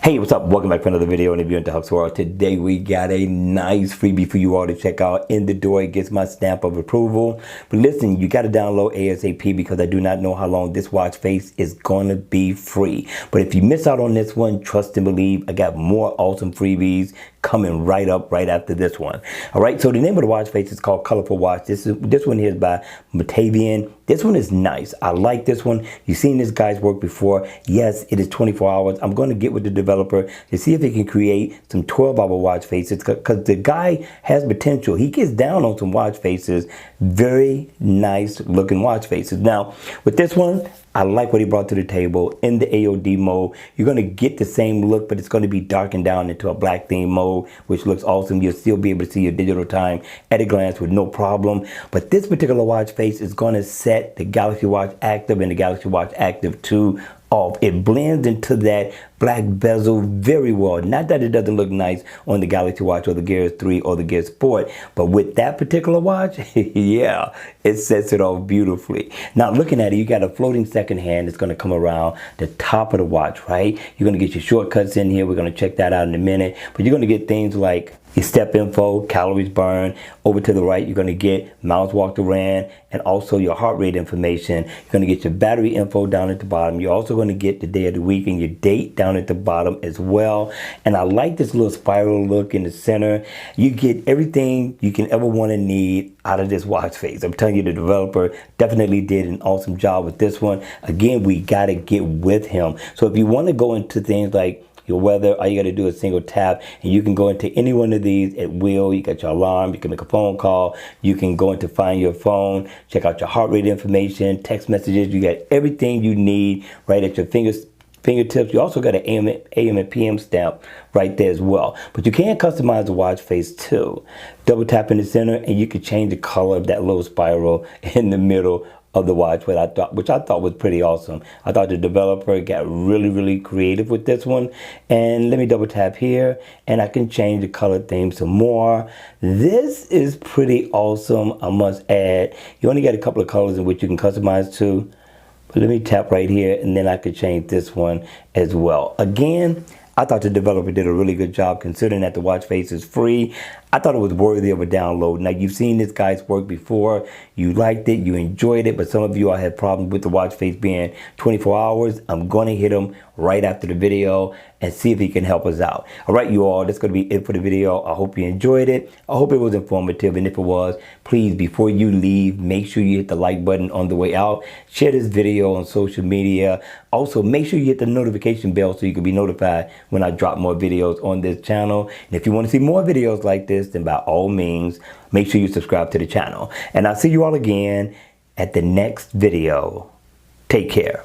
Hey, what's up? Welcome back for another video and if you're into Hubs World. Today we got a nice freebie for you all to check out. In the door, it gets my stamp of approval. But listen, you got to download ASAP because I do not know how long this watch face is going to be free. But if you miss out on this one, trust and believe, I got more awesome freebies coming right up right after this one. All right, so the name of the watch face is called Colorful Watch. This one here is by Tizen. This one is nice. I like this one. You've seen this guy's work before. Yes, it is 24 hours. I'm going to get with the developer to see if he can create some 12-hour watch faces because the guy has potential. He gets down on some watch faces, very nice looking watch faces. Now, with this one, I like what he brought to the table. In the AOD mode, you're going to get the same look, but it's going to be darkened down into a black theme mode, which looks awesome. You'll still be able to see your digital time at a glance with no problem. But this particular watch face is going to set the Galaxy Watch Active and the Galaxy Watch Active 2 off. It blends into that black bezel very well. Not that it doesn't look nice on the Galaxy Watch or the Gear 3 or the Gear Sport, but with that particular watch, yeah, it sets it off beautifully. Now looking at it, you got a floating second hand that's going to come around the top of the watch, right? You're going to get your shortcuts in here. We're going to check that out in a minute, but you're going to get things like your step info, calories burned. Over to the right, you're going to get miles walked or ran, and also your heart rate information. You're going to get your battery info down at the bottom. You're also going to get the day of the week and your date down at the bottom as well. And I like this little spiral look in the center. You get everything you can ever want to need out of this watch face. I'm telling you, the developer definitely did an awesome job with this one. Again, we got to get with him. So if you want to go into things like your weather, all you got to do is single tap and you can go into any one of these at will. You got your alarm, you can make a phone call, you can go into find your phone, check out your heart rate information, text messages. You got everything you need right at your fingertips. You also got an AM and PM stamp right there as well. But you can customize the watch face too. Double tap in the center and you can change the color of that little spiral in the middle of the watch, which I thought was pretty awesome. I thought the developer got really creative with this one. And let me double tap here and I can change the color theme some more. This is pretty awesome, I must add. You only got a couple of colors in which you can customize to. But let me tap right here and then I could change this one as well. Again, I thought the developer did a really good job considering that the watch face is free. I thought it was worthy of a download. Now, you've seen this guy's work before. You liked it, you enjoyed it, but some of you all had problems with the watch face being 24 hours. I'm going to hit him right after the video and see if he can help us out. All right, you all, that's going to be it for the video. I hope you enjoyed it. I hope it was informative, and if it was, please, before you leave, make sure you hit the like button on the way out. Share this video on social media. Also, make sure you hit the notification bell so you can be notified when I drop more videos on this channel. And if you want to see more videos like this, then by all means, make sure you subscribe to the channel. And I'll see you all again at the next video. Take care.